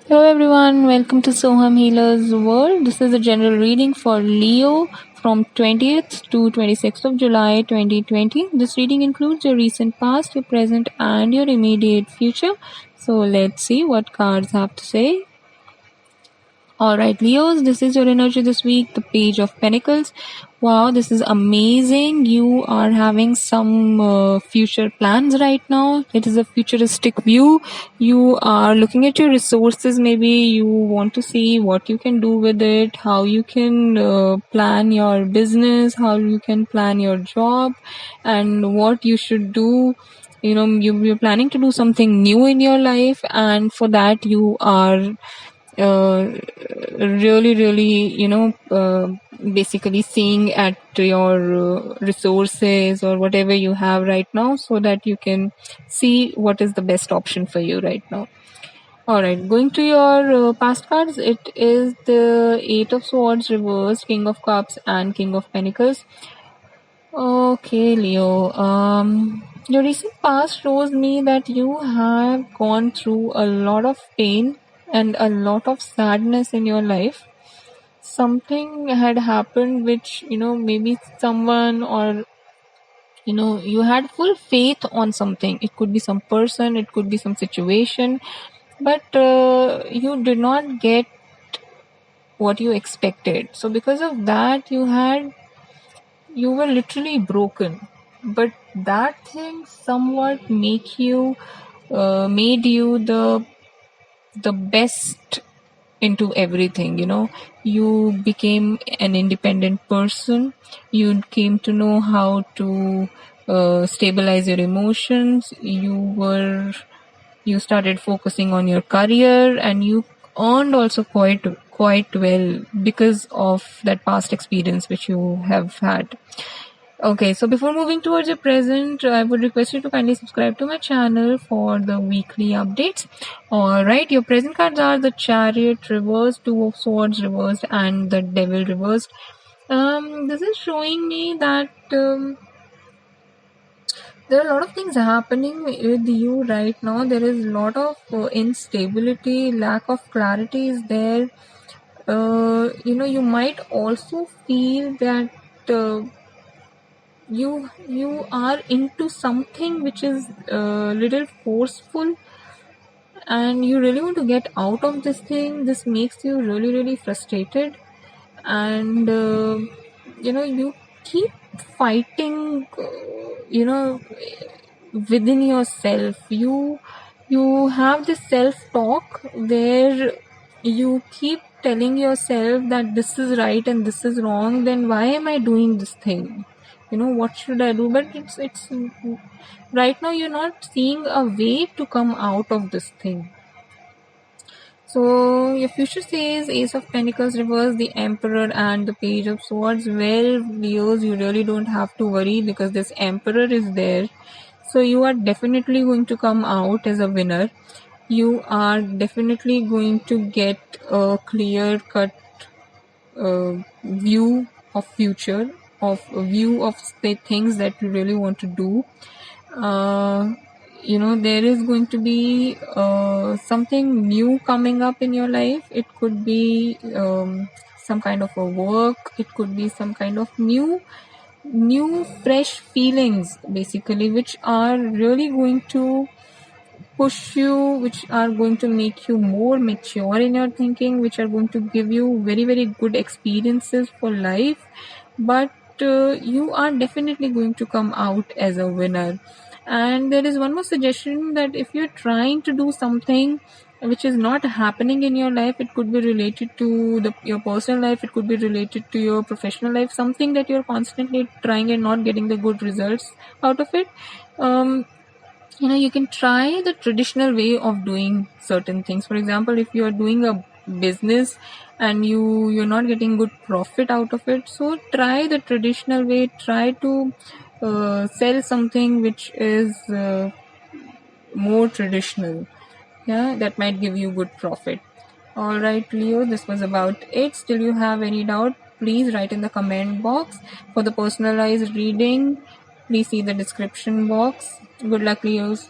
Hello everyone, welcome to Soham Healer's World. This is a general reading for Leo from 20th to 26th of July 2020. This reading includes your recent past, your present, and your immediate future. So let's see what cards have to say. Alright, Leos, this is your energy this week, the Page of Pentacles. Wow, this is amazing. You are having some future plans right now. It is a futuristic view. You are looking at your resources. Maybe you want to see what you can do with it, how you can plan your business, how you can plan your job, and what you should do. You're planning to do something new in your life, and for that you are uh, really basically seeing at your resources or whatever you have right now, so that you can see what is the best option for you right now. All right, going to your past cards, it is the Eight of Swords reversed, King of Cups, and King of Pentacles. Okay, Leo. Your recent past shows me that you have gone through a lot of pain and a lot of sadness in your life. Something had happened which, maybe someone, or, you had full faith on something. It could be some person, it could be some situation, but you did not get what you expected. So because of that, you were literally broken, but that thing somewhat made you the best into everything. You became an independent person. You came to know how to stabilize your emotions. You started focusing on your career, and you earned also quite well because of that past experience which you have had. Okay, so before moving towards the present, I would request you to kindly subscribe to my channel for the weekly updates. Alright, your present cards are the Chariot reversed, Two of Swords reversed, and the Devil reversed. This is showing me that there are a lot of things happening with you right now. There is a lot of instability, lack of clarity is there. You might also feel that you are into something which is a little forceful, and you really want to get out of this thing. This makes you really frustrated, and you keep fighting within yourself. You have this self talk where you keep telling yourself that this is right and this is wrong. Then why am I doing this thing? What should I do? But it's right now you're not seeing a way to come out of this thing. So your future says Ace of Pentacles reverse, the Emperor, and the Page of Swords. Well, Leos, you really don't have to worry because this Emperor is there. So you are definitely going to come out as a winner. You are definitely going to get a clear cut view of future, of a view of the things that you really want to do. There is going to be something new coming up in your life. It could be some kind of a work. It could be some kind of new fresh feelings, basically, which are really going to push you, which are going to make you more mature in your thinking, which are going to give you very good experiences for life. But you are definitely going to come out as a winner. And there is one more suggestion, that if you're trying to do something which is not happening in your life, it could be related to your personal life, it could be related to your professional life, something that you're constantly trying and not getting the good results out of it. You can try the traditional way of doing certain things. For example, if you are doing a business and you're not getting good profit out of it, so try the traditional way. Try to sell something which is more traditional. Yeah, that might give you good profit. All right, Leo, this was about it. Still you have any doubt, please write in the comment box. For the personalized reading, please see the description box. Good luck, Leos.